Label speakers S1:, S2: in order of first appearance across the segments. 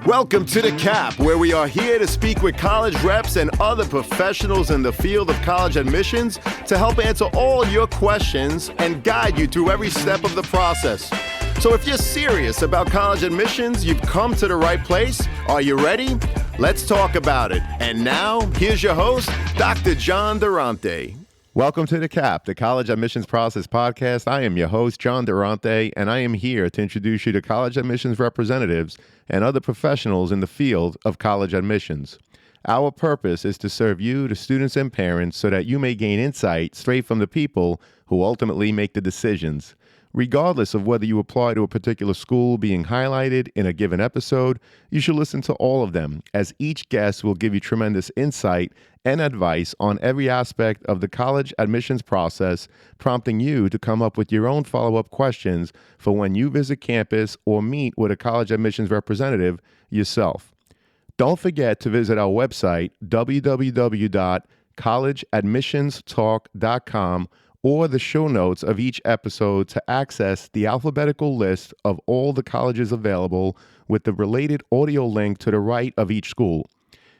S1: Welcome to The Cap, where we are here to speak with college reps and other professionals in the field of college admissions to help answer all your questions and guide you through every step of the process. So if you're serious about college admissions, you've come to the right place. Are you ready? Let's talk about it. And now, here's your host, Dr. John Durante. Welcome to The Cap, the College Admissions Process Podcast. I am your host, John Durante, and I am here to introduce you to college admissions representatives and other professionals in the field of college admissions. Our purpose is to serve you, the students and parents, so that you may gain insight straight from the people who ultimately make the decisions. Regardless of whether you apply to a particular school being highlighted in a given episode, you should listen to all of them, as each guest will give you tremendous insight and advice on every aspect of the college admissions process, prompting you to come up with your own follow-up questions for when you visit campus or meet with a college admissions representative yourself. Don't forget to visit our website, www.collegeadmissionstalk.com, or the show notes of each episode to access the alphabetical list of all the colleges available with the related audio link to the right of each school.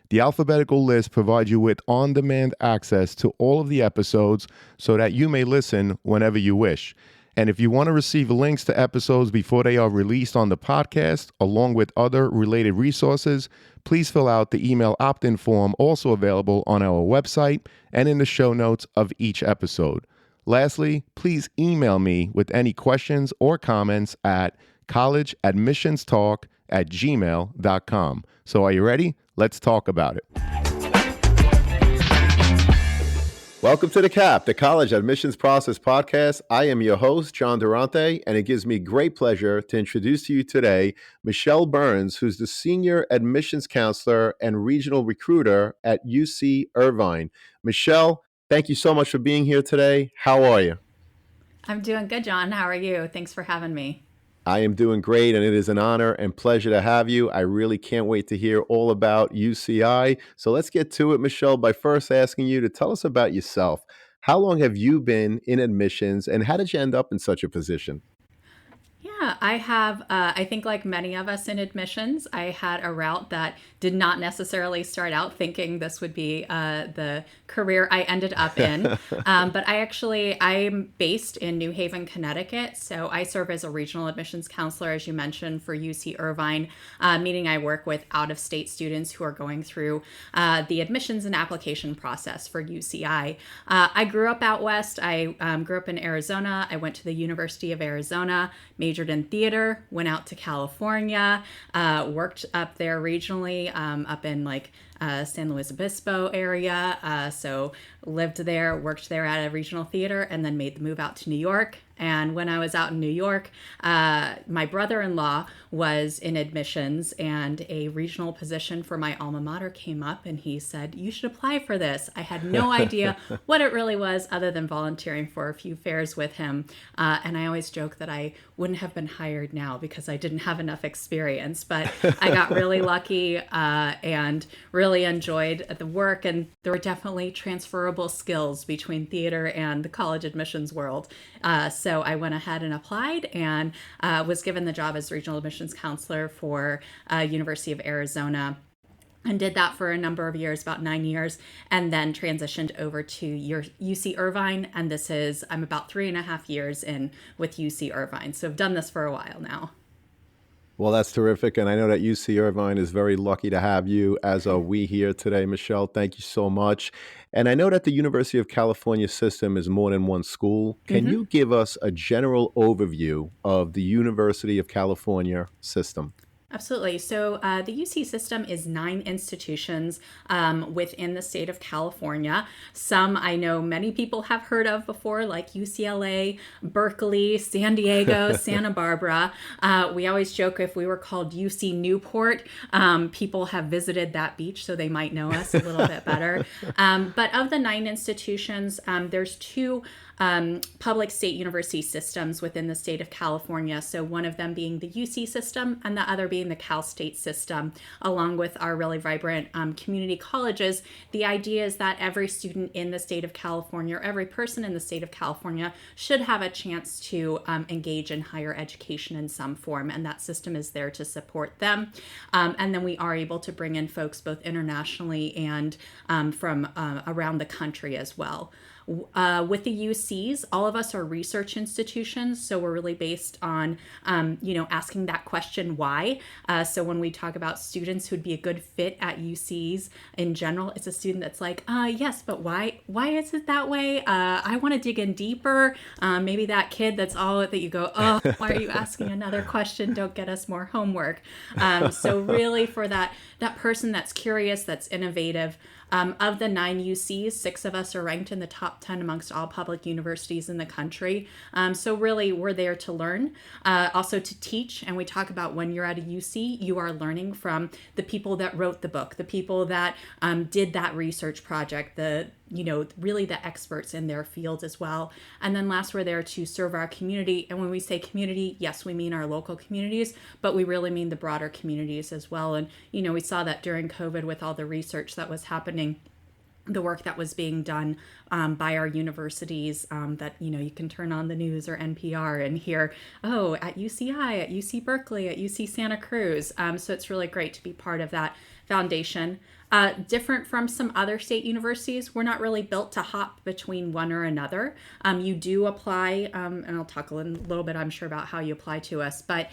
S1: The alphabetical list provides you with on-demand access to all of the episodes so that you may listen whenever you wish. And if you want to receive links to episodes before they are released on the podcast, along with other related resources, please fill out the email opt-in form also available on our website and in the show notes of each episode. Lastly, please email me with any questions or comments at collegeadmissionstalk@gmail.com. So are you ready? Let's talk about it. Welcome to The Cap, the College Admissions Process Podcast. I am your host, John Durante, and it gives me great pleasure to introduce to you today Michelle Burns, who's the Senior Admissions Counselor and Regional Recruiter at UC Irvine. Michelle, thank you so much for being here today. How are you?
S2: I'm doing good, John. How are you? Thanks for having me.
S1: I am doing great, and it is an honor and pleasure to have you. I really can't wait to hear all about UCI. So let's get to it, Michelle, by first asking you to tell us about yourself. How long have you been in admissions, and how did you end up in such a position?
S2: Yeah, I have, I think like many of us in admissions, I had a route that did not necessarily start out thinking this would be the career I ended up in. But I'm based in New Haven, Connecticut. So I serve as a regional admissions counselor, as you mentioned, for UC Irvine, meaning I work with out-of-state students who are going through the admissions and application process for UCI. I grew up out west. I grew up in Arizona. I went to the University of Arizona, majored in theater, went out to California, worked up there regionally, up in San Luis Obispo area. So lived there, worked there at a regional theater, and then made the move out to New York. And when I was out in New York, my brother-in-law was in admissions, and a regional position for my alma mater came up, and he said, "You should apply for this." I had no idea what it really was other than volunteering for a few fairs with him. And I always joke that I wouldn't have been hired now because I didn't have enough experience. But I got really lucky and really enjoyed the work. And there were definitely transferable skills between theater and the college admissions world. So I went ahead and applied and was given the job as regional admissions counselor for University of Arizona, and did that for a number of years, about 9 years, and then transitioned over to UC Irvine. And I'm about 3.5 years in with UC Irvine. So I've done this for a while now.
S1: Well, that's terrific. And I know that UC Irvine is very lucky to have you, as are we here today, Michelle. Thank you so much. And I know that the University of California system is more than one school. Can you give us a general overview of the University of California system?
S2: Absolutely. So the UC system is 9 institutions within the state of California. Some I know many people have heard of before, like UCLA, Berkeley, San Diego, Santa Barbara. We always joke if we were called UC Newport, people have visited that beach, so they might know us a little bit better. But of the 9 institutions, there's 2 public state university systems within the state of California. So one of them being the UC system and the other being the Cal State system, along with our really vibrant community colleges. The idea is that every student in the state of California, or every person in the state of California, should have a chance to engage in higher education in some form, and that system is there to support them. And then we are able to bring in folks both internationally and from around the country as well. With the UCs, all of us are research institutions, so we're really based on, asking that question, why? So when we talk about students who'd be a good fit at UCs in general, it's a student that's like, yes, but why? Why is it that way? I want to dig in deeper. Maybe that kid that's all that you go, oh, why are you asking another question? Don't get us more homework. So really for that person that's curious, that's innovative. Of the 9 UCs, 6 of us are ranked in the top 10 amongst all public universities in the country. So really, we're there to learn, also to teach. And we talk about when you're at a UC, you are learning from the people that wrote the book, the people that did that research project, really the experts in their field as well. And then last, we're there to serve our community. And when we say community, yes, we mean our local communities, but we really mean the broader communities as well. And, we saw that during COVID with all the research that was happening, the work that was being done by our universities, that, you can turn on the news or NPR and hear, oh, at UCI, at UC Berkeley, at UC Santa Cruz. So it's really great to be part of that foundation. Different from some other state universities, we're not really built to hop between one or another. You do apply, and I'll talk a little bit, I'm sure, about how you apply to us, but,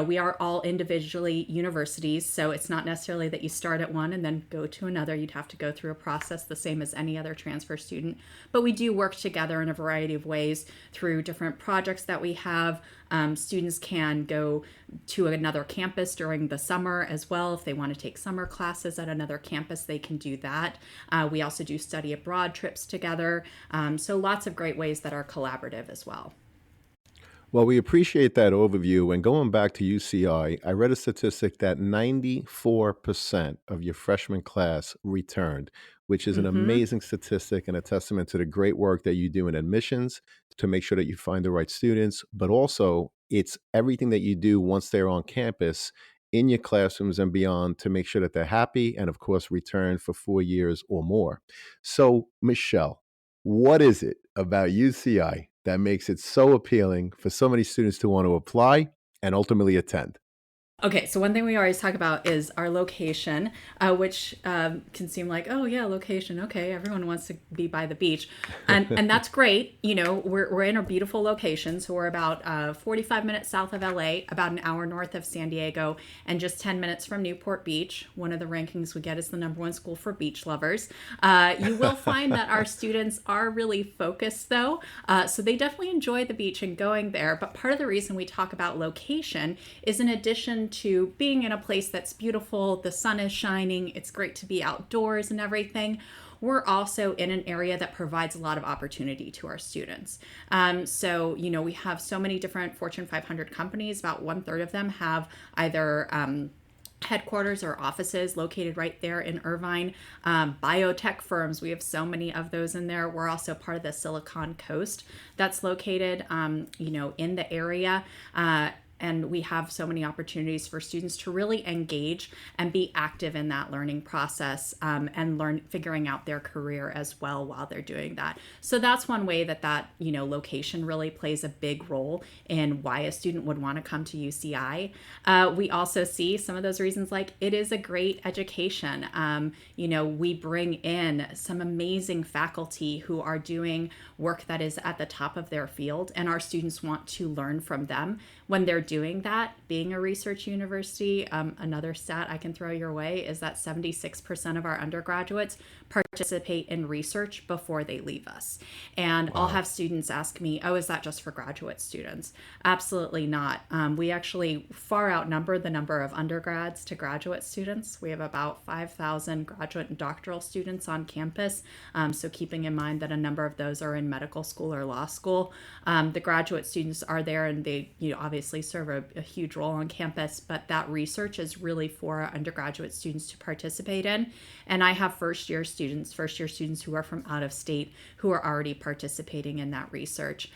S2: we are all individually universities, so it's not necessarily that you start at one and then go to another. You'd have to go through a process the same as any other transfer student, but we do work together in a variety of ways through different projects that we have. Students can go to another campus during the summer as well. If they want to take summer classes at another campus, they can do that. We also do study abroad trips together. So lots of great ways that are collaborative as well.
S1: Well, we appreciate that overview. And going back to UCI, I read a statistic that 94% of your freshman class returned, which is an
S2: Hmm.
S1: amazing statistic and a testament to the great work that you do in admissions to make sure that you find the right students. But also, it's everything that you do once they're on campus in your classrooms and beyond to make sure that they're happy and, of course, return for 4 years or more. So, Michelle, what is it about UCI that makes it so appealing for so many students to want to apply and ultimately attend?
S2: Okay, so one thing we always talk about is our location, which can seem like, oh yeah, location. Okay, everyone wants to be by the beach, and that's great. We're in a beautiful location, so we're about 45 minutes south of LA, about an hour north of San Diego, and just 10 minutes from Newport Beach. One of the rankings we get is the #1 school for beach lovers. You will find that our students are really focused though, so they definitely enjoy the beach and going there. But part of the reason we talk about location is in addition to being in a place that's beautiful, the sun is shining, it's great to be outdoors and everything. We're also in an area that provides a lot of opportunity to our students. We have so many different Fortune 500 companies. About 1/3 of them have either headquarters or offices located right there in Irvine. Biotech firms, we have so many of those in there. We're also part of the Silicon Coast that's located, in the area. And we have so many opportunities for students to really engage and be active in that learning process, and figuring out their career as well while they're doing that. So that's one way that location really plays a big role in why a student would want to come to UCI. We also see some of those reasons, like it is a great education. We bring in some amazing faculty who are doing work that is at the top of their field, and our students want to learn from them when they're doing that. Being a research university, another stat I can throw your way is that 76% of our undergraduates participate in research before they leave us. And I'll
S1: Wow.
S2: have students ask me, oh, is that just for graduate students? Absolutely not. We actually far outnumber the number of undergrads to graduate students. We have about 5,000 graduate and doctoral students on campus. So keeping in mind that a number of those are in medical school or law school. The graduate students are there, and they, obviously obviously serve a huge role on campus, but that research is really for our undergraduate students to participate in. And I have first year students who are from out of state who are already participating in that research.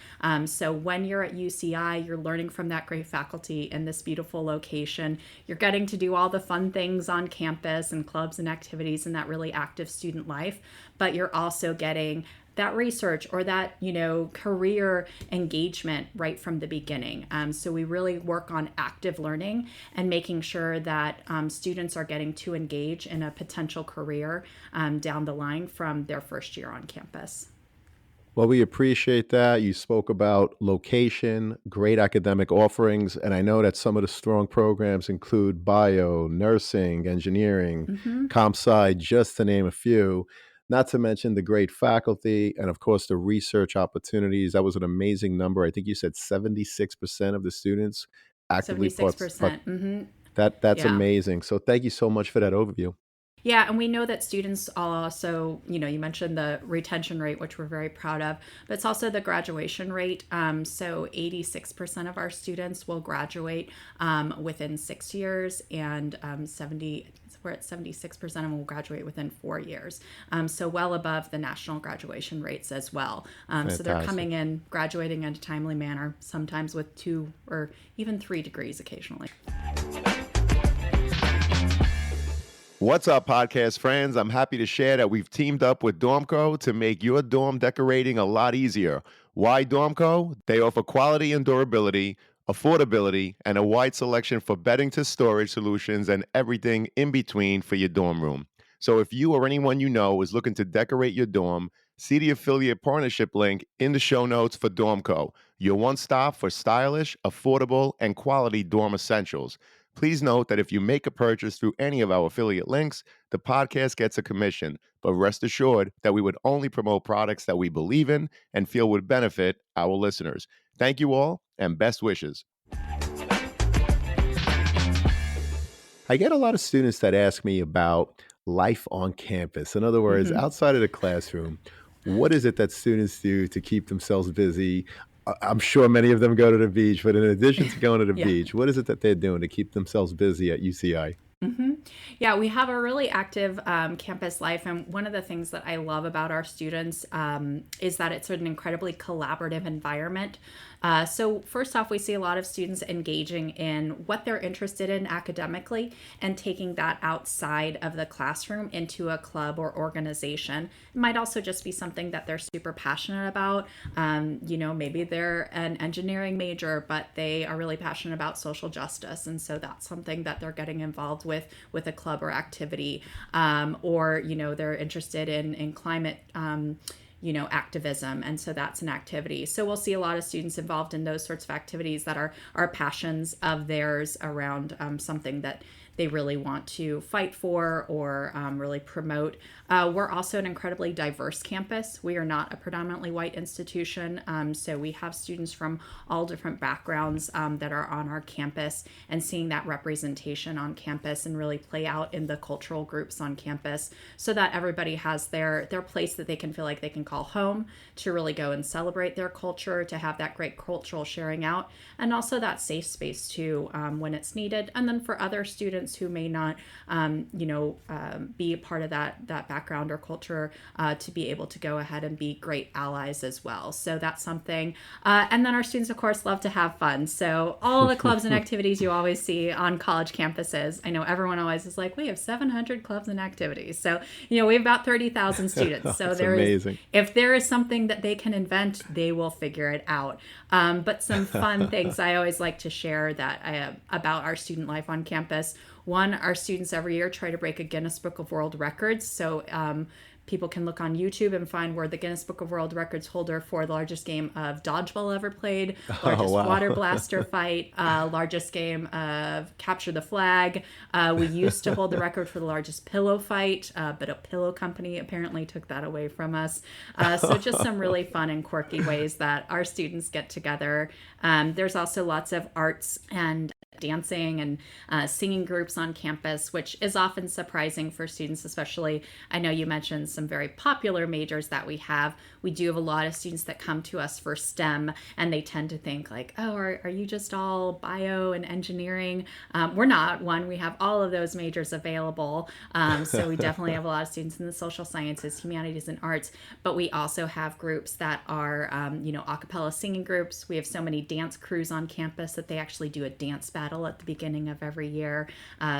S2: So when you're at UCI, you're learning from that great faculty in this beautiful location. You're getting to do all the fun things on campus and clubs and activities and that really active student life, but you're also getting that research or that, career engagement right from the beginning. So we really work on active learning and making sure that students are getting to engage in a potential career down the line from their first year on campus.
S1: Well, we appreciate that. You spoke about location, great academic offerings, and I know that some of the strong programs include bio, nursing, engineering,
S2: Mm-hmm.
S1: comp sci, just to name a few. Not to mention the great faculty and, of course, the research opportunities. That was an amazing number. I think you said 76% of the students actively
S2: 76%. Mm-hmm.
S1: that's
S2: Yeah.
S1: amazing. So thank you so much for that overview.
S2: Yeah, and we know that students also, you mentioned the retention rate, which we're very proud of, but it's also the graduation rate. So 86% of our students will graduate within 6 years, and we're at 76% and will graduate within 4 years. So well above the national graduation rates as well. So they're
S1: Fantastic.
S2: coming in, graduating in a timely manner, sometimes with 2 or even 3 degrees occasionally.
S1: What's up, podcast friends? I'm happy to share that we've teamed up with Dormco to make your dorm decorating a lot easier. Why Dormco? They offer quality and durability, affordability, and a wide selection for bedding to storage solutions and everything in between for your dorm room. So if you or anyone you know is looking to decorate your dorm, see the affiliate partnership link in the show notes for Dormco, your one stop for stylish, affordable, and quality dorm essentials. Please note that if you make a purchase through any of our affiliate links, the podcast gets a commission, but rest assured that we would only promote products that we believe in and feel would benefit our listeners. Thank you all, and best wishes. I get a lot of students that ask me about life on campus. In other words,
S2: Mm-hmm.
S1: outside of the classroom, what is it that students do to keep themselves busy? I'm sure many of them go to the beach, but in addition to going to the
S2: Yeah.
S1: beach, what is it that they're doing to keep themselves busy at UCI?
S2: hmm Yeah, we have a really active campus life. And one of the things that I love about our students is that it's an incredibly collaborative environment. So first off, we see a lot of students engaging in what they're interested in academically and taking that outside of the classroom into a club or organization. It might also just be something that they're super passionate about. Maybe they're an engineering major, but they are really passionate about social justice. And so that's something that they're getting involved with a club or activity. Or they're interested in climate activism. And so that's an activity. So we'll see a lot of students involved in those sorts of activities that are passions of theirs around something that they really want to fight for or really promote. We're also an incredibly diverse campus. We are not a predominantly white institution. So we have students from all different backgrounds that are on our campus, and seeing that representation on campus and really play out in the cultural groups on campus so that everybody has their place that they can feel like they can call home to really go and celebrate their culture, to have that great cultural sharing out, and also that safe space too when it's needed. And then for other students who may not, be a part of that background or culture, to be able to go ahead and be great allies as well. So that's something. And then our students, of course, love to have fun. So all the clubs and activities you always see on college campuses. I know everyone always is like, we have 700 clubs and activities. So, we have about 30,000 students. So
S1: That's amazing.
S2: if there is something that they can invent, they will figure it out. But some fun things I always like to share about our student life on campus. One, our students every year try to break a Guinness Book of World Records. So people can look on YouTube and find we're the Guinness Book of World Records holder for the largest game of dodgeball ever played, largest
S1: wow.
S2: water blaster fight, largest game of capture the flag. We used to hold the record for the largest pillow fight, but a pillow company apparently took that away from us. So just some really fun and quirky ways that our students get together. There's also lots of arts and dancing and singing groups on campus, which is often surprising for students, especially. I know you mentioned some very popular majors that we have. We do have a lot of students that come to us for STEM, and they tend to think like, oh, are you just all bio and engineering? We're not. One, we have all of those majors available. So we definitely have a lot of students in the social sciences, humanities, and arts, but we also have groups that are, a cappella singing groups. We have so many dance crews on campus that they actually do a dance battle at the beginning of every year.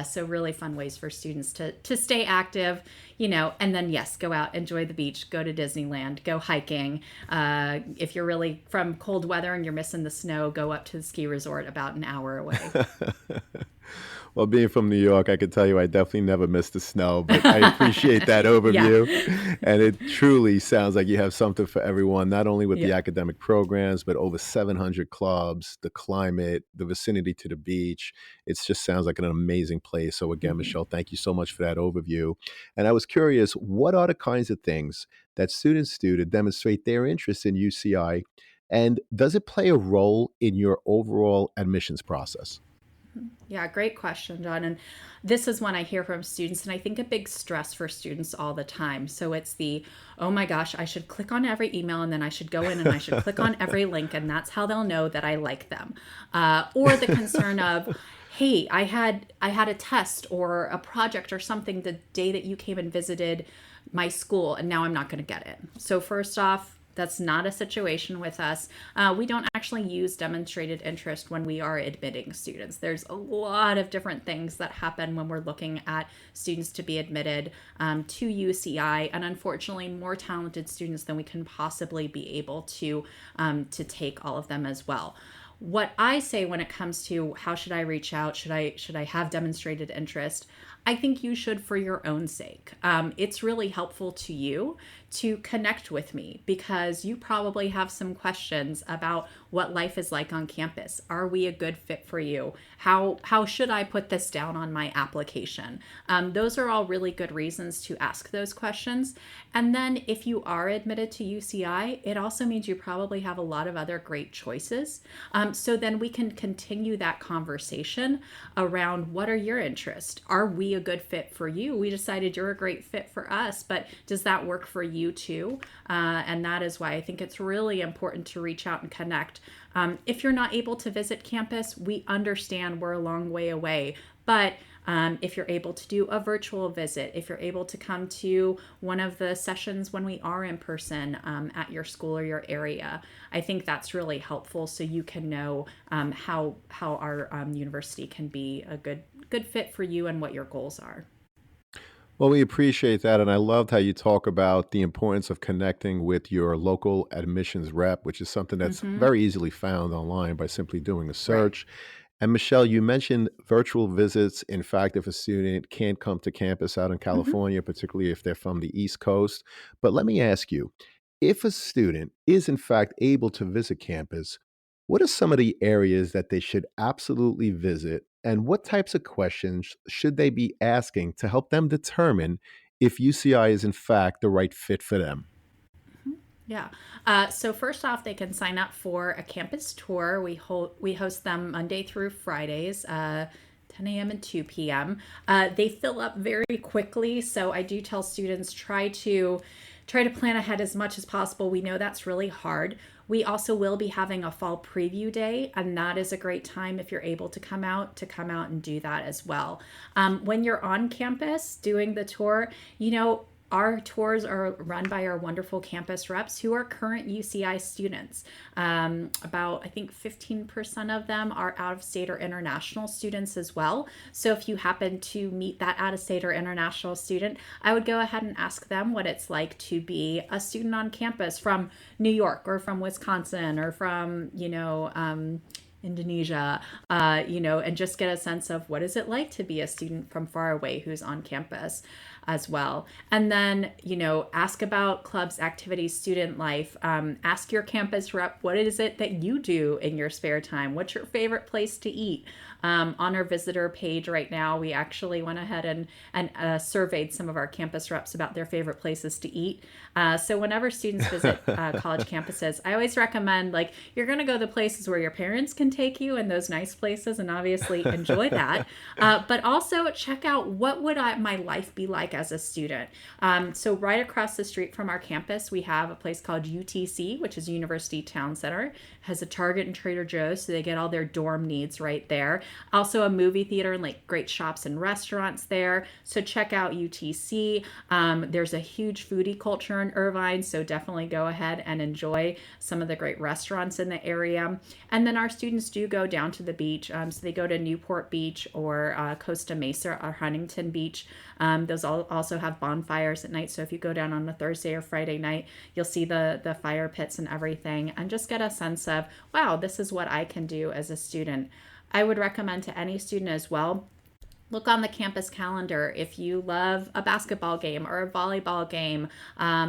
S2: So really fun ways for students to stay active, and then yes, go out, enjoy the beach, go to Disneyland, go hiking. If you're really from cold weather and you're missing the snow, go up to the ski resort about an hour away.
S1: Well, being from New York, I can tell you I definitely never miss the snow, but I appreciate that
S2: Yeah.
S1: overview. And it truly sounds like you have something for everyone, not only with the
S2: Yeah.
S1: academic programs, but over 700 clubs, the climate, the vicinity to the beach. It just sounds like an amazing place. So, again,
S2: Mhm.
S1: Michelle, thank you so much for that overview. And I was curious, what are the kinds of things that students do to demonstrate their interest in UCI? And does it play a role in your overall admissions process?
S2: Yeah, great question, John. And this is one I hear from students, and I think a big stress for students all the time. So it's the, oh my gosh, I should click on every email and then I should go in and I should click on every link, and that's how they'll know that I like them. Or the concern of, hey, I had a test or a project or something the day that you came and visited my school, and now I'm not going to get it. So first off, that's not a situation with us. We don't actually use demonstrated interest when we are admitting students. There's a lot of different things that happen when we're looking at students to be admitted to UCI, and unfortunately, more talented students than we can possibly be able to take all of them as well. What I say when it comes to how should I reach out, should I have demonstrated interest, I think you should for your own sake. It's really helpful to you to connect with me because you probably have some questions about what life is like on campus. Are we a good fit for you? How should I put this down on my application? Those are all really good reasons to ask those questions. And then if you are admitted to UCI, it also means you probably have a lot of other great choices. So then we can continue that conversation around what are your interests? Are we a good fit for you? We decided you're a great fit for us, but does that work for you too? And that is why I think it's really important to reach out and connect. If you're not able to visit campus, we understand we're a long way away, but if you're able to do a virtual visit, if you're able to come to one of the sessions when we are in person at your school or your area, I think that's really helpful so you can know how our university can be a good fit for you and what your goals are.
S1: Well, we appreciate that. And I loved how you talk about the importance of connecting with your local admissions rep, which is something that's
S2: Hmm.
S1: very easily found online by simply doing a
S2: Right.
S1: search. And Michelle, you mentioned virtual visits. In fact, if a student can't come to campus out in
S2: Hmm.
S1: California, particularly if they're from the East Coast. But let me ask you, if a student is in fact able to visit campus, what are some of the areas that they should absolutely visit? And what types of questions should they be asking to help them determine if UCI is in fact the right fit for them?
S2: Yeah. So first off, they can sign up for a campus tour. We host them Monday through Fridays, 10 a.m. and 2 p.m. They fill up very quickly, so I do tell students try to plan ahead as much as possible. We know that's really hard. We also will be having a fall preview day, and that is a great time if you're able to come out and do that as well. When you're on campus doing the tour, our tours are run by our wonderful campus reps who are current UCI students. About, I think, 15% of them are out of state or international students as well. So if you happen to meet that out of state or international student, I would go ahead and ask them what it's like to be a student on campus from New York or from Wisconsin or from, Indonesia, and just get a sense of what is it like to be a student from far away who's on campus. as well. And then, ask about clubs, activities, student life. Ask your campus rep, what is it that you do in your spare time? What's your favorite place to eat? On our visitor page right now, we actually went ahead and surveyed some of our campus reps about their favorite places to eat. So whenever students visit college campuses, I always recommend, like, you're going to go to places where your parents can take you and those nice places and obviously enjoy that. But also check out what would my life be like as a student. So right across the street from our campus, we have a place called UTC, which is University Town Center. It has a Target and Trader Joe's, so they get all their dorm needs right there. Also a movie theater and like great shops and restaurants there. So check out UTC. There's a huge foodie culture in Irvine, so definitely go ahead and enjoy some of the great restaurants in the area. And then our students do go down to the beach. So they go to Newport Beach or Costa Mesa or Huntington Beach. Those also have bonfires at night. So if you go down on a Thursday or Friday night, you'll see the fire pits and everything, and just get a sense of, wow, this is what I can do as a student. I would recommend to any student as well, look on the campus calendar if you love a basketball game or a volleyball game,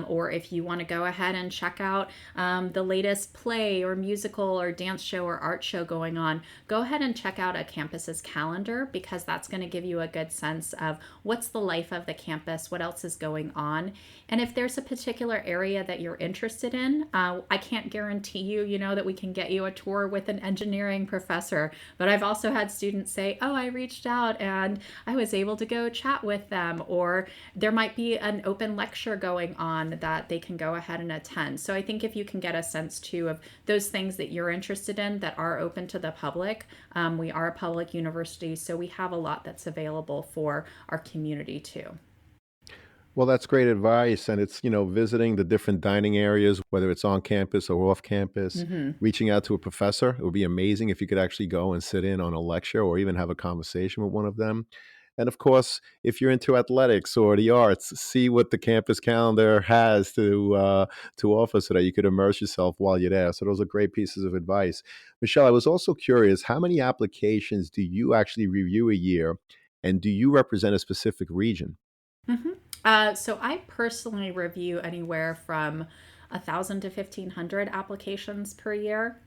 S2: or if you want to go ahead and check out the latest play or musical or dance show or art show going on. Go ahead and check out a campus's calendar, because that's going to give you a good sense of what's the life of the campus, what else is going on. And if there's a particular area that you're interested in, I can't guarantee you, that we can get you a tour with an engineering professor, but I've also had students say, oh, I reached out and I was able to go chat with them, or there might be an open lecture going on that they can go ahead and attend. So I think if you can get a sense too of those things that you're interested in that are open to the public, we are a public university, so we have a lot that's available for our community too.
S1: Well, that's great advice. And it's, visiting the different dining areas, whether it's on campus or off campus,
S2: Hmm.
S1: reaching out to a professor. It would be amazing if you could actually go and sit in on a lecture or even have a conversation with one of them. And of course, if you're into athletics or the arts, see what the campus calendar has to offer so that you could immerse yourself while you're there. So those are great pieces of advice. Michelle, I was also curious, how many applications do you actually review a year? And do you represent a specific region?
S2: Hmm. So I personally review anywhere from 1,000 to 1,500 applications per year.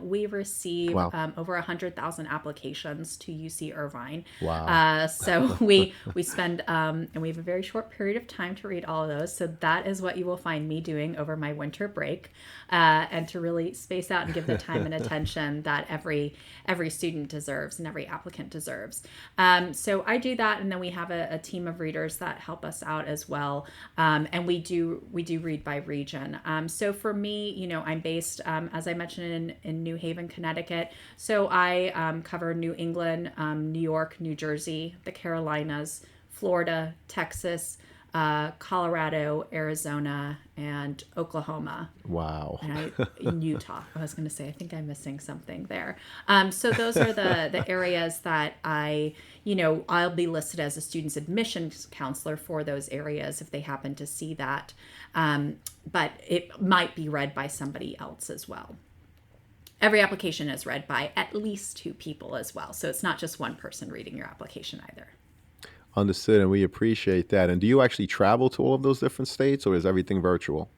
S2: We receive
S1: Wow.
S2: over 100,000 applications to UC Irvine.
S1: Wow.
S2: So we spend and we have a very short period of time to read all of those. So that is what you will find me doing over my winter break, and to really space out and give the time and attention that every student deserves and every applicant deserves. So I do that, and then we have a team of readers that help us out as well. And we do read by region. So for me, I'm based, as I mentioned, in New Haven, Connecticut. So I cover New England, New York, New Jersey, the Carolinas, Florida, Texas, Colorado, Arizona, and Oklahoma.
S1: Wow.
S2: And in Utah. I was going to say, I think I'm missing something there. So those are the areas that I'll be listed as a student's admissions counselor for those areas if they happen to see that. But it might be read by somebody else as well. Every application is read by at least two people as well. So it's not just one person reading your application either.
S1: Understood. And we appreciate that. And do you actually travel to all of those different states, or is everything virtual?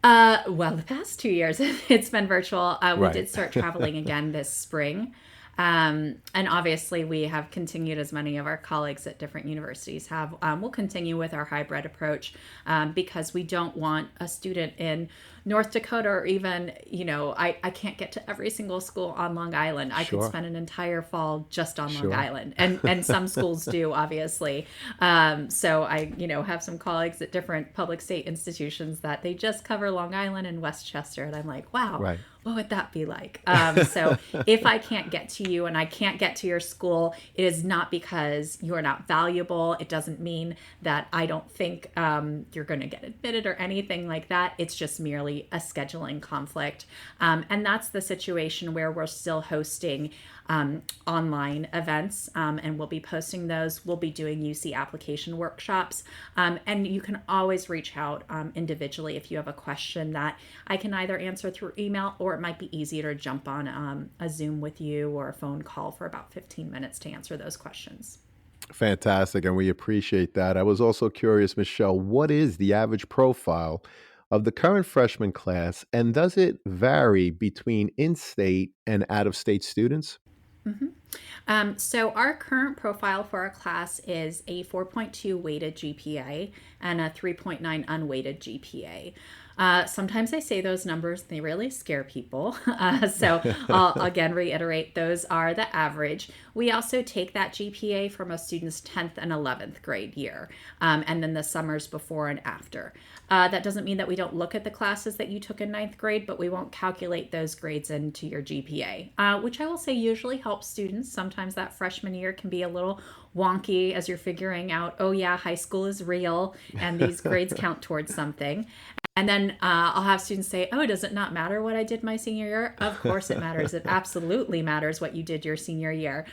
S2: Well, the past 2 years, it's been virtual. We
S1: Right.
S2: did start traveling again this spring. And obviously, we have continued, as many of our colleagues at different universities have. We'll continue with our hybrid approach, because we don't want a student in North Dakota, or even, I can't get to every single school on Long Island. I could
S1: Sure.
S2: spend an entire fall just on Long
S1: Sure.
S2: Island. And some schools do, obviously. So I, have some colleagues at different public state institutions that they just cover Long Island and Westchester. And I'm like, wow,
S1: Right.
S2: what would that be like? So if I can't get to you and I can't get to your school, it is not because you're not valuable. It doesn't mean that I don't think you're going to get admitted or anything like that. It's just merely a scheduling conflict. And that's the situation where we're still hosting online events, and we'll be posting those. We'll be doing UC application workshops, and you can always reach out individually if you have a question that I can either answer through email, or it might be easier to jump on a Zoom with you or a phone call for about 15 minutes to answer those questions.
S1: Fantastic, and we appreciate that. I was also curious, Michelle, what is the average profile of the current freshman class, and does it vary between in-state and out-of-state students?
S2: Mhm. So our current profile for our class is a 4.2 weighted GPA and a 3.9 unweighted GPA. Sometimes I say those numbers, they really scare people. So I'll again reiterate those are the average. We also take that GPA from a student's 10th and 11th grade year, and then the summers before and after. That doesn't mean that we don't look at the classes that you took in ninth grade, but we won't calculate those grades into your GPA, which I will say usually helps students. Sometimes that freshman year can be a little wonky as you're figuring out, oh, yeah, high school is real and these grades count towards something. And then I'll have students say, oh, does it not matter what I did my senior year? Of course it matters. It absolutely matters what you did your senior year.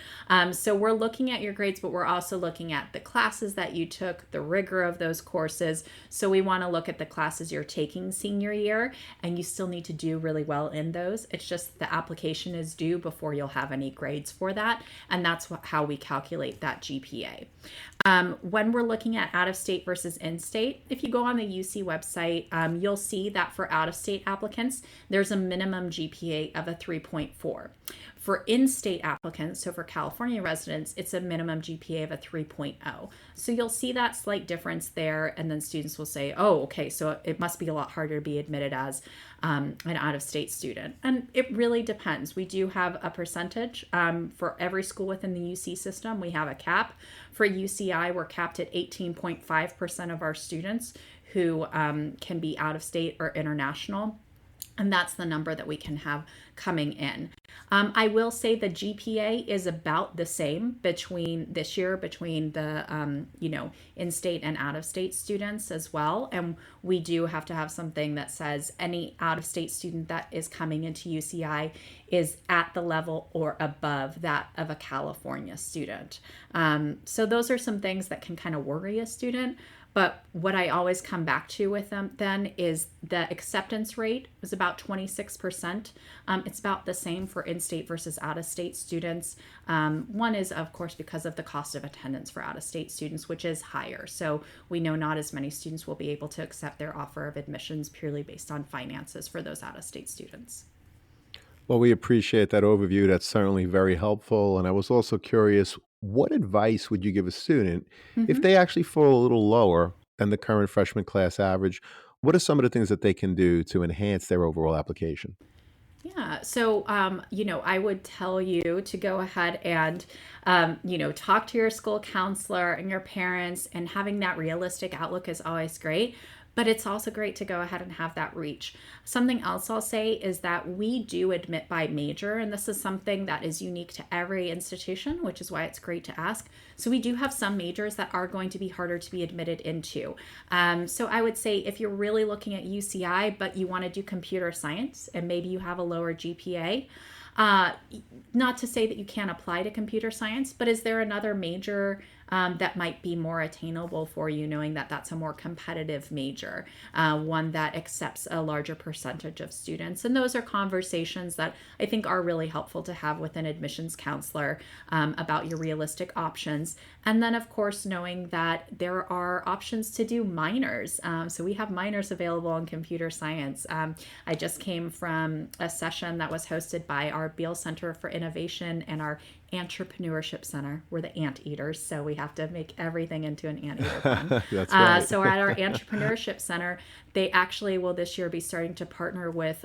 S2: So we're looking at your grades, but we're also looking at the classes that you took, the rigor of those courses. So we want to look at the classes you're taking senior year, and you still need to do really well in those. It's just the application is due before you'll have any grades for that. And that's how we calculate that GPA. When we're looking at out of state versus in state, if you go on the UC website, you'll see that for out of state applicants, there's a minimum GPA of a 3.4. For in state applicants, so for California residents, it's a minimum GPA of a 3.0. So you'll see that slight difference there, and then students will say, oh, okay, so it must be a lot harder to be admitted as an out of state student. And it really depends. We do have a percentage for every school within the UC system. We have a cap. For UCI, we're capped at 18.5% of our students who can be out of state or international. And that's the number that we can have coming in. I will say the GPA is about the same between this year, between the, in-state and out-of-state students as well. And we do have to have something that says any out-of-state student that is coming into UCI is at the level or above that of a California student. So those are some things that can kind of worry a student. But what I always come back to with them then is the acceptance rate was about 26%. It's about the same for in-state versus out-of-state students. One is, of course, because of the cost of attendance for out-of-state students, which is higher. So we know not as many students will be able to accept their offer of admissions purely based on finances for those out-of-state students.
S1: Well, we appreciate that overview. That's certainly very helpful. And I was also curious, what advice would you give a student if
S2: Mhm.
S1: they actually fall a little lower than the current freshman class average? What are some of the things that they can do to enhance their overall application?
S2: Yeah. So, I would tell you to go ahead and, talk to your school counselor and your parents, and having that realistic outlook is always great. But it's also great to go ahead and have that reach. Something else I'll say is that we do admit by major, and this is something that is unique to every institution, which is why it's great to ask. So we do have some majors that are going to be harder to be admitted into. So I would say if you're really looking at UCI, but you want to do computer science and maybe you have a lower GPA, uh, not to say that you can't apply to computer science, but is there another major that might be more attainable for you, knowing that that's a more competitive major, one that accepts a larger percentage of students? And those are conversations that I think are really helpful to have with an admissions counselor about your realistic options. And then, of course, knowing that there are options to do minors. So we have minors available in computer science. I just came from a session that was hosted by our Beal Center for Innovation and our Entrepreneurship Center. We're the ant eaters, so we have to make everything into an anteater pun.
S1: That's right.
S2: So at our Entrepreneurship Center, they actually will this year be starting to partner with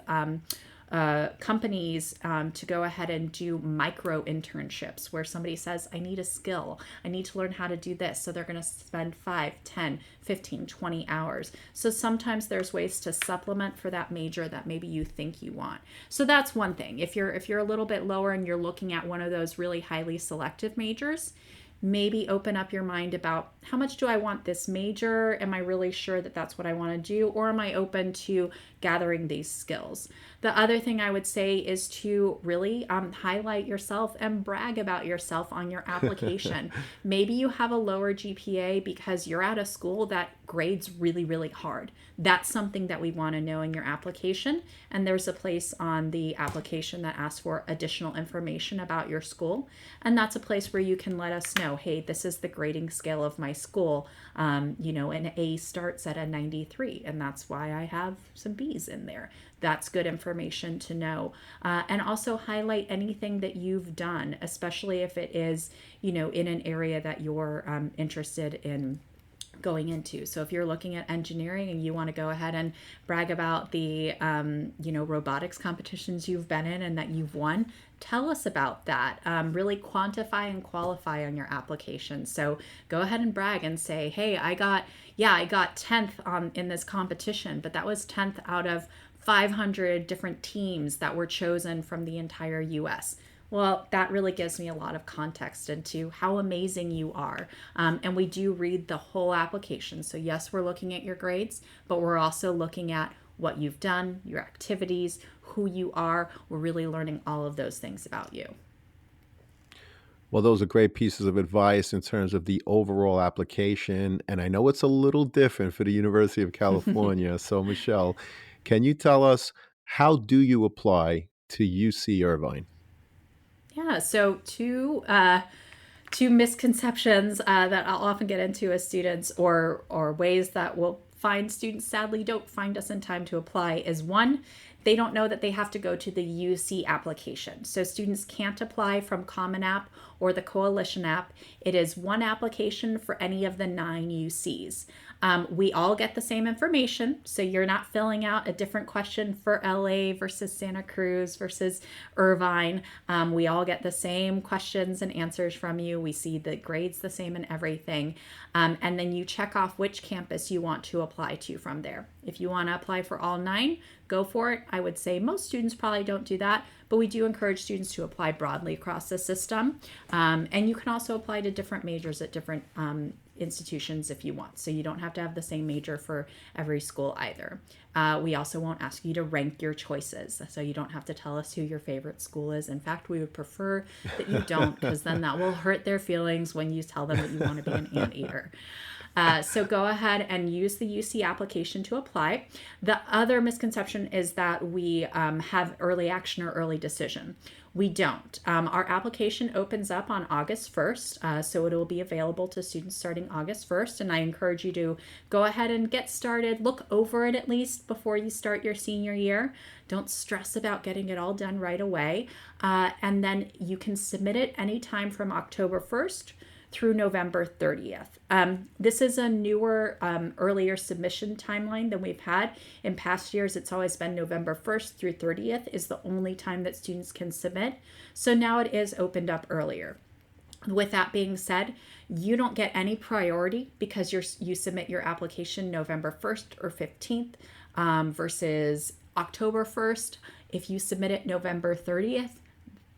S2: companies to go ahead and do micro internships where somebody says, I need a skill. I need to learn how to do this. So they're going to spend 5, 10, 15, 20 hours. So sometimes there's ways to supplement for that major that maybe you think you want. So that's one thing. If you're a little bit lower and you're looking at one of those really highly selective majors, maybe open up your mind about how much do I want this major? Am I really sure that that's what I want to do? Or am I open to gathering these skills? The other thing I would say is to really highlight yourself and brag about yourself on your application. Maybe you have a lower GPA because you're at a school that grades really, really hard. That's something that we want to know in your application. And there's a place on the application that asks for additional information about your school. And that's a place where you can let us know, hey, this is the grading scale of my school. An A starts at a 93, and that's why I have some B's in there. That's good information to know. And also highlight anything that you've done, especially if it is, in an area that you're interested in going into. So if you're looking at engineering and you want to go ahead and brag about the robotics competitions you've been in and that you've won, tell us about that. Really quantify and qualify on your application. So go ahead and brag and say, hey, I got 10th in this competition, but that was 10th out of 500 different teams that were chosen from the entire US. Well, that really gives me a lot of context into how amazing you are. And we do read the whole application. So, yes, we're looking at your grades, but we're also looking at what you've done, your activities, who you are. We're really learning all of those things about you.
S1: Well, those are great pieces of advice in terms of the overall application. And I know it's a little different for the University of California. So, Michelle, can you tell us, how do you apply to UC Irvine?
S2: Yeah, so two misconceptions that I'll often get into as students, or ways that will find students sadly don't find us in time to apply, is one, they don't know that they have to go to the UC application. So students can't apply from Common App or the Coalition app. It is one application for any of the 9 UCs. We all get the same information, so you're not filling out a different question for LA versus Santa Cruz versus Irvine. We all get the same questions and answers from you. We see the grades the same and everything. And then you check off which campus you want to apply to from there. If you want to apply for all 9, go for it. I would say most students probably don't do that, but we do encourage students to apply broadly across the system. And you can also apply to different majors at different institutions if you want. So you don't have to have the same major for every school either. We also won't ask you to rank your choices. So you don't have to tell us who your favorite school is. In fact, we would prefer that you don't, because then that will hurt their feelings when you tell them that you want to be an anteater. So go ahead and use the UC application to apply. The other misconception is that we have early action or early decision. We don't. Our application opens up on August 1st, so it will be available to students starting August 1st, and I encourage you to go ahead and get started. Look over it at least before you start your senior year. Don't stress about getting it all done right away, and then you can submit it anytime from October 1st through November 30th. This is a newer, earlier submission timeline than we've had. In past years, it's always been November 1st through 30th is the only time that students can submit. So now it is opened up earlier. With that being said, you don't get any priority because you submit your application November 1st or 15th versus October 1st. If you submit it November 30th,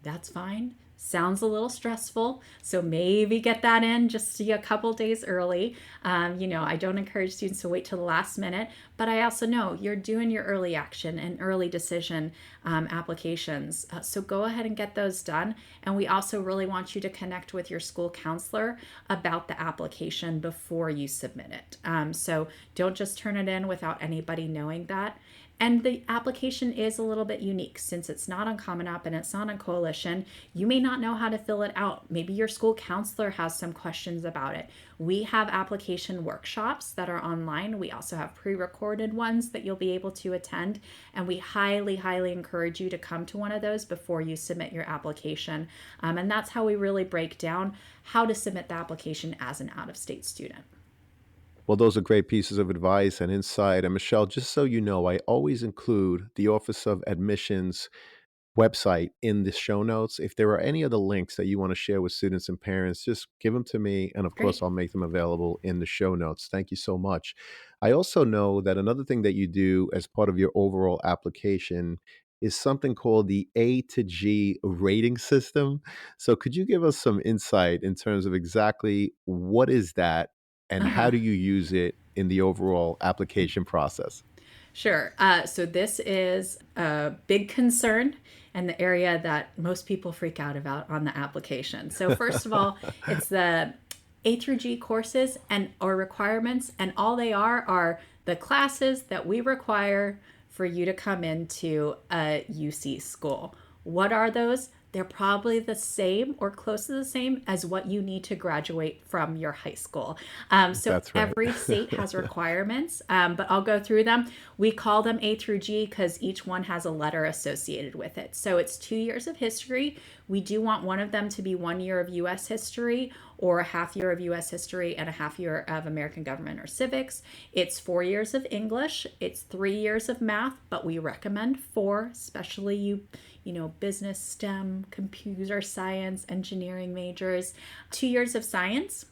S2: that's fine. Sounds a little stressful, so maybe get that in just a couple days early. I don't encourage students to wait till the last minute, but I also know you're doing your early action and early decision applications. So go ahead and get those done. And we also really want you to connect with your school counselor about the application before you submit it. So don't just turn it in without anybody knowing that. And the application is a little bit unique since it's not on Common App and it's not on Coalition. You may not know how to fill it out. Maybe your school counselor has some questions about it. We have application workshops that are online. We also have pre-recorded ones that you'll be able to attend. And we highly, highly encourage you to come to one of those before you submit your application. And that's how we really break down how to submit the application as an out-of-state student.
S1: Well, those are great pieces of advice and insight. And Michelle, just so you know, I always include the Office of Admissions website in the show notes. If there are any other links that you want to share with students and parents, just give them to me. And of course,
S2: Great.
S1: I'll make them available in the show notes. Thank you so much. I also know that another thing that you do as part of your overall application is something called the A to G rating system. So could you give us some insight in terms of exactly what is that and how
S2: Uh-huh.
S1: do you use it in the overall application process?
S2: Sure. So this is a big concern and the area that most people freak out about on the application. So first of all, it's the A through G courses and or requirements, and all they are the classes that we require for you to come into a UC school. What are those? They're probably the same or close to the same as what you need to graduate from your high school. So
S1: That's right.
S2: every state has requirements, but I'll go through them. We call them A through G because each one has a letter associated with it. So it's 2 years of history. We do want one of them to be 1 year of US history or a half year of US history and a half year of American government or civics. It's 4 years of English. It's 3 years of math, but we recommend four, especially business, STEM, computer science, engineering majors. 2 years of science,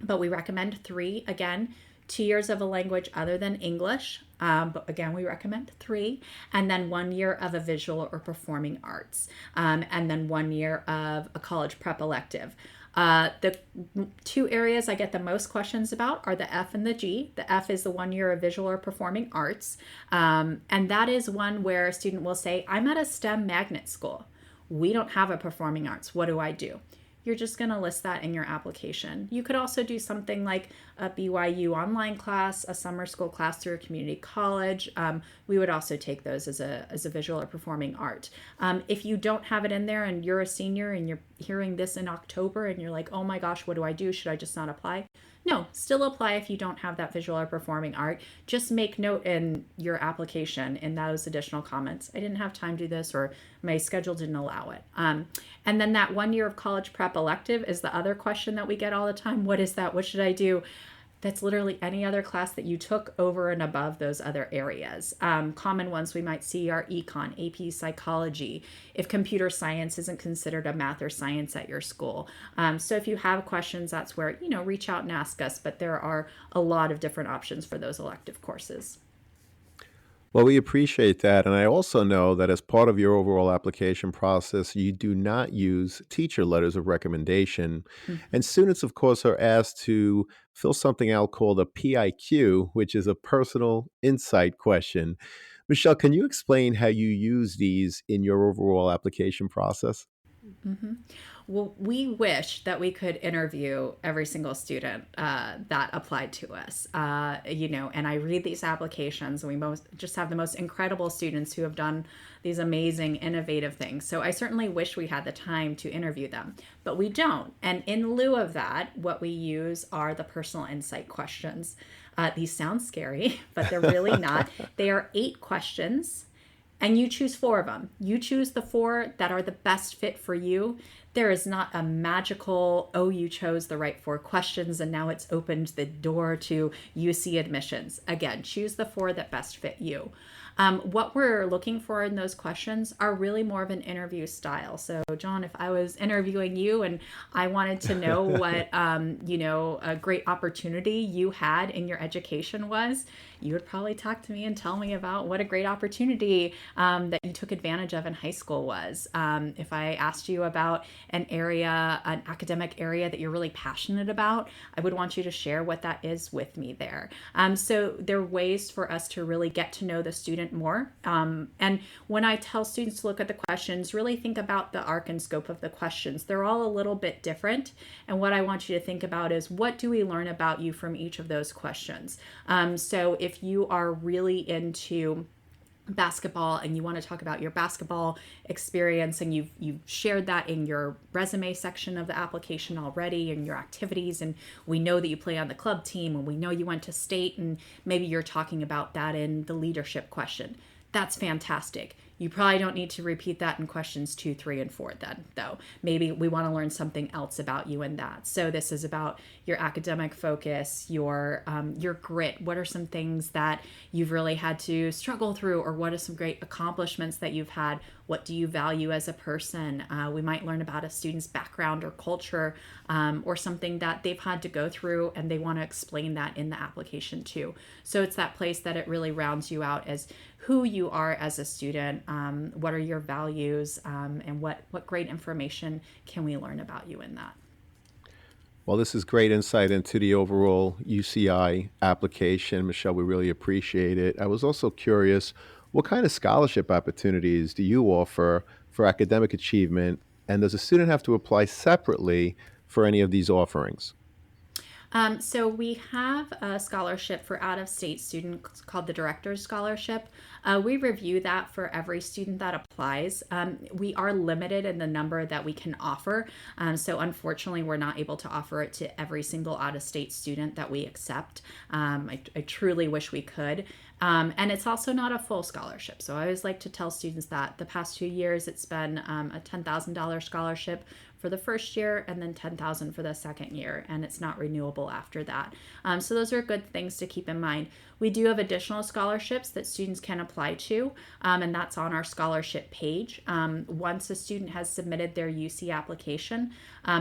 S2: but we recommend three. Again, 2 years of a language other than English, but again, we recommend three. And then 1 year of a visual or performing arts, and then 1 year of a college prep elective. The two areas I get the most questions about are the F and the G. The F is the 1 year of visual or performing arts. And that is one where a student will say, I'm at a STEM magnet school. We don't have a performing arts. What do I do? You're just going to list that in your application. You could also do something like a BYU online class, a summer school class through a community college. We would also take those as a visual or performing art. If you don't have it in there and you're a senior and you're hearing this in October and you're like, oh my gosh, what do I do? Should I just not apply? No, still apply if you don't have that visual or performing art. Just make note in your application in those additional comments. I didn't have time to do this, or my schedule didn't allow it. And then that 1 year of college prep elective is the other question that we get all the time. What is that? What should I do? That's literally any other class that you took over and above those other areas. Common ones we might see are econ, AP psychology, if computer science isn't considered a math or science at your school. So if you have questions, that's where, reach out and ask us. But there are a lot of different options for those elective courses.
S1: Well, we appreciate that. And I also know that as part of your overall application process, you do not use teacher letters of recommendation.
S2: Mhm.
S1: And students, of course, are asked to fill something out called a PIQ, which is a personal insight question. Michelle, can you explain how you use these in your overall application process?
S2: hmm Well, we wish that we could interview every single student that applied to us. And I read these applications, and we just have the most incredible students who have done these amazing, innovative things. So I certainly wish we had the time to interview them, but we don't. And in lieu of that, what we use are the personal insight questions. These sound scary, but they're really not. They are 8 questions, and you choose four of them. You choose the four that are the best fit for you. There is not a magical, oh, you chose the right 4 questions and now it's opened the door to UC admissions. Again, choose the four that best fit you. What we're looking for in those questions are really more of an interview style. So, John, if I was interviewing you and I wanted to know what, a great opportunity you had in your education was, you would probably talk to me and tell me about what a great opportunity that you took advantage of in high school was. If I asked you about an academic area that you're really passionate about, I would want you to share what that is with me there. So there are ways for us to really get to know the student more. And when I tell students to look at the questions, really think about the arc and scope of the questions. They're all a little bit different. And what I want you to think about is, what do we learn about you from each of those questions? So if you are really into basketball and you want to talk about your basketball experience and you've shared that in your resume section of the application already and your activities, and we know that you play on the club team and we know you went to state, and maybe you're talking about that in the leadership question, that's fantastic. You probably don't need to repeat that in questions 2, 3, and 4 then, though. Maybe we want to learn something else about you in that. So this is about your academic focus, your grit. What are some things that you've really had to struggle through, or what are some great accomplishments that you've had? What do you value as a person? We might learn about a student's background or culture, or something that they've had to go through, and they want to explain that in the application too. So it's that place that it really rounds you out as who you are as a student, what are your values, and what great information can we learn about you in that.
S1: Well, this is great insight into the overall UCI application. Michelle, we really appreciate it. I was also curious, what kind of scholarship opportunities do you offer for academic achievement? And does a student have to apply separately for any of these offerings?
S2: So we have a scholarship for out-of-state students called the Director's Scholarship. We review that for every student that applies. We are limited in the number that we can offer. So unfortunately, we're not able to offer it to every single out-of-state student that we accept. I truly wish we could. And it's also not a full scholarship. So I always like to tell students that the past 2 years, it's been a $10,000 scholarship for the first year and then $10,000 for the second year, and it's not renewable after that. So those are good things to keep in mind. We do have additional scholarships that students can apply to, and that's on our scholarship page. Once a student has submitted their UC application,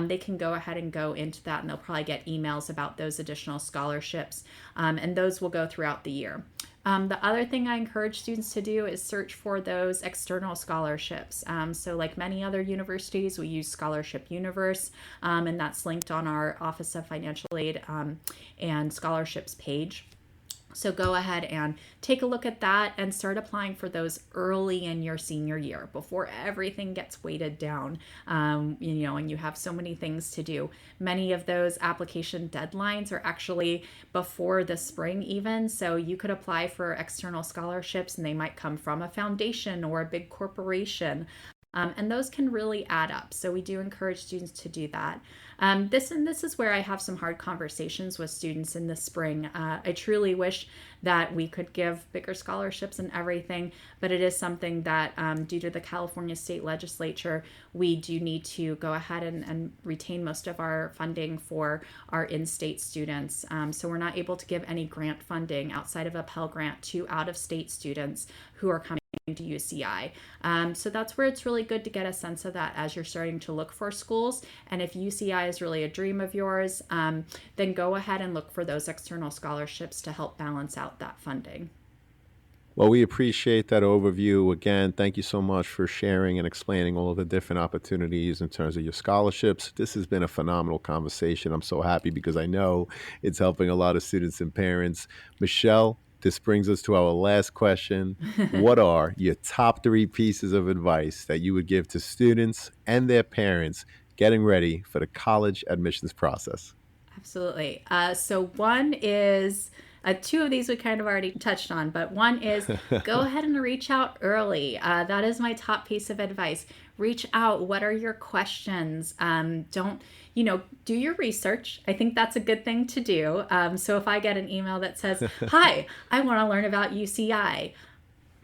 S2: they can go ahead and go into that, and they'll probably get emails about those additional scholarships, and those will go throughout the year. The other thing I encourage students to do is search for those external scholarships. So like many other universities, we use Scholarship Universe, and that's linked on our Office of Financial Aid and Scholarships page. So go ahead and take a look at that and start applying for those early in your senior year before everything gets weighted down, and you have so many things to do. Many of those application deadlines are actually before the spring even, so you could apply for external scholarships and they might come from a foundation or a big corporation. And those can really add up. So we do encourage students to do that. This is where I have some hard conversations with students in the spring. I truly wish that we could give bigger scholarships and everything, but it is something that due to the California State Legislature, we do need to go ahead and retain most of our funding for our in-state students. So we're not able to give any grant funding outside of a Pell Grant to out-of-state students who are coming to UCI. So that's where it's really good to get a sense of that as you're starting to look for schools. And if UCI is really a dream of yours, then go ahead and look for those external scholarships to help balance out that funding.
S1: Well, we appreciate that overview. Again, thank you so much for sharing and explaining all of the different opportunities in terms of your scholarships. This has been a phenomenal conversation. I'm so happy because I know it's helping a lot of students and parents. Michelle, this brings us to our last question. What are your top three pieces of advice that you would give to students and their parents getting ready for the college admissions process?
S2: Absolutely. So one is two of these we kind of already touched on, but one is go ahead and reach out early. That is my top piece of advice. Reach out. What are your questions? Don't, do your research. I think that's a good thing to do. So if I get an email that says, "Hi, I want to learn about UCI,"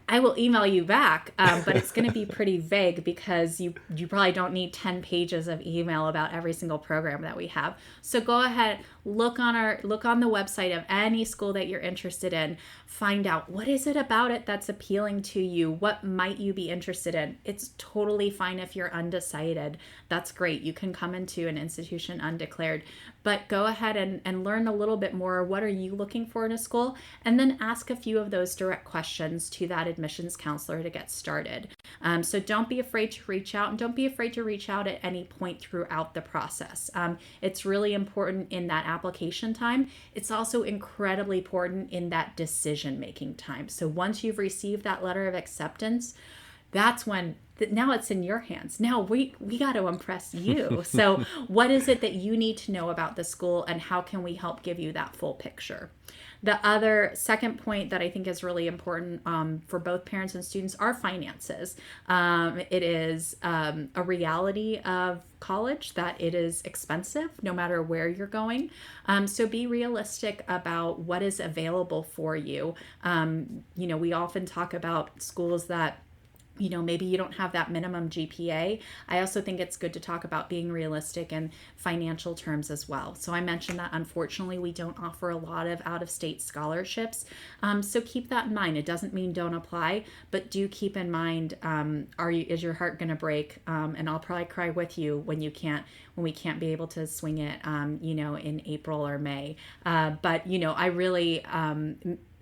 S2: I will email you back, but it's going to be pretty vague because you probably don't need 10 pages of email about every single program that we have. So go ahead, look on the website of any school that you're interested in. Find out what is it about it that's appealing to you. What might you be interested in? It's totally fine if you're undecided. That's great. You can come into an institution undeclared, but go ahead and learn a little bit more. What are you looking for in a school? And then ask a few of those direct questions to that admissions counselor to get started. So don't be afraid to reach out, and don't be afraid to reach out at any point throughout the process. It's really important in that application time. It's also incredibly important in that decision-making time. So once you've received that letter of acceptance, that's when now it's in your hands. Now we got to impress you. So what is it that you need to know about the school, and how can we help give you that full picture? The other second point that I think is really important for both parents and students are finances. It is a reality of college that it is expensive no matter where you're going. So be realistic about what is available for you. We often talk about schools that maybe you don't have that minimum GPA. I also think it's good to talk about being realistic in financial terms as well. So I mentioned that unfortunately we don't offer a lot of out-of-state scholarships. So keep that in mind. It doesn't mean don't apply, but do keep in mind, is your heart going to break? And I'll probably cry with you when we can't be able to swing it, in April or May. But I really,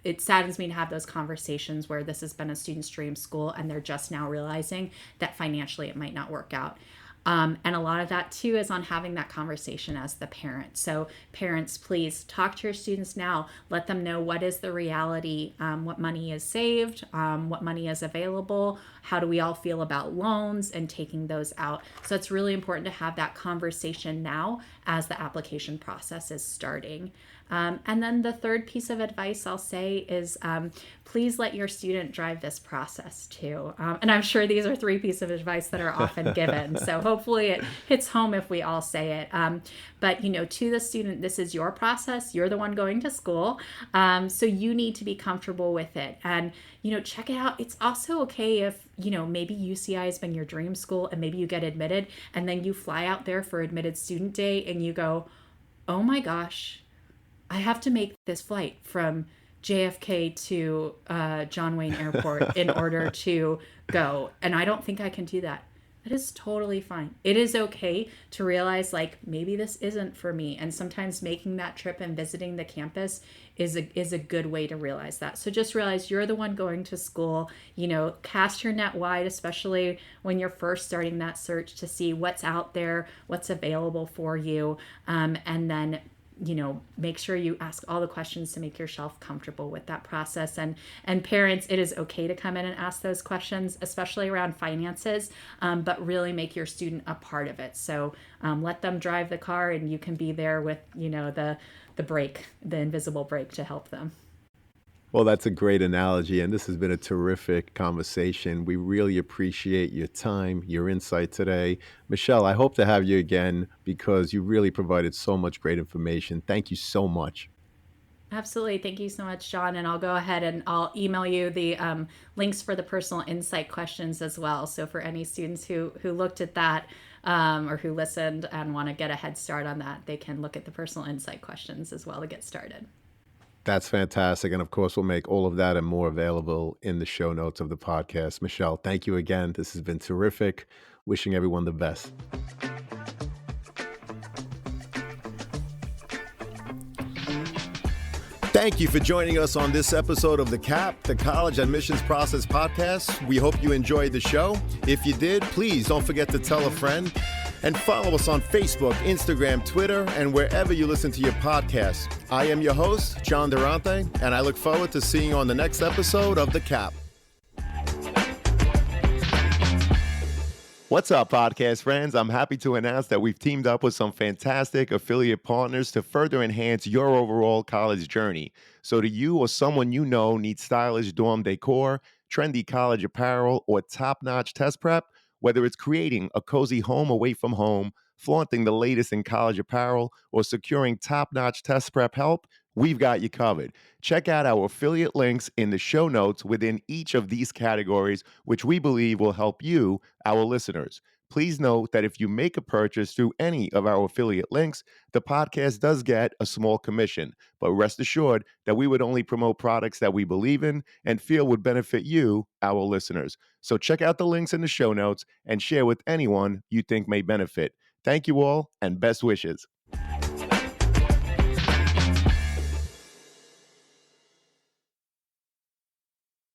S2: it saddens me to have those conversations where this has been a student's dream school and they're just now realizing that financially it might not work out. And a lot of that too is on having that conversation as the parent. So parents, please talk to your students now. Let them know what is the reality, what money is saved, what money is available, how do we all feel about loans and taking those out. So it's really important to have that conversation now as the application process is starting. And then the third piece of advice I'll say is please let your student drive this process too. And I'm sure these are three pieces of advice that are often given. So hopefully it hits home if we all say it. But, to the student, this is your process. You're the one going to school. So you need to be comfortable with it. And, check it out. It's also okay if, maybe UCI has been your dream school and maybe you get admitted and then you fly out there for admitted student day and you go, oh my gosh, I have to make this flight from JFK to John Wayne Airport in order to go. And I don't think I can do that. That is totally fine. It is okay to realize, like, maybe this isn't for me. And sometimes making that trip and visiting the campus is a good way to realize that. So just realize you're the one going to school, cast your net wide, especially when you're first starting that search to see what's out there, what's available for you. And then make sure you ask all the questions to make yourself comfortable with that process. And parents, it is okay to come in and ask those questions, especially around finances, but really make your student a part of it. So let them drive the car and you can be there with, the brake, the invisible brake to help them.
S1: Well, that's a great analogy, and this has been a terrific conversation. We really appreciate your time, your insight today. Michelle, I hope to have you again because you really provided so much great information. Thank you so much.
S2: Absolutely. Thank you so much, John. And I'll go ahead and I'll email you the links for the personal insight questions as well. So for any students who looked at that or who listened and want to get a head start on that, they can look at the personal insight questions as well to get started.
S1: That's fantastic. And of course, we'll make all of that and more available in the show notes of the podcast. Michelle, thank you again. This has been terrific. Wishing everyone the best. Thank you for joining us on this episode of the CAP, the College Admissions Process Podcast. We hope you enjoyed the show. If you did, please don't forget to tell a friend and follow us on Facebook, Instagram, Twitter, and wherever you listen to your podcasts. I am your host, John Durante, and I look forward to seeing you on the next episode of the CAP. What's up, podcast friends? I'm happy to announce that we've teamed up with some fantastic affiliate partners to further enhance your overall college journey. So do you or someone you know needs stylish dorm decor, trendy college apparel, or top-notch test prep? Whether it's creating a cozy home away from home, flaunting the latest in college apparel, or securing top-notch test prep help, we've got you covered. Check out our affiliate links in the show notes within each of these categories, which we believe will help you, our listeners. Please note that if you make a purchase through any of our affiliate links, the podcast does get a small commission. But rest assured that we would only promote products that we believe in and feel would benefit you, our listeners. So check out the links in the show notes and share with anyone you think may benefit. Thank you all, and best wishes.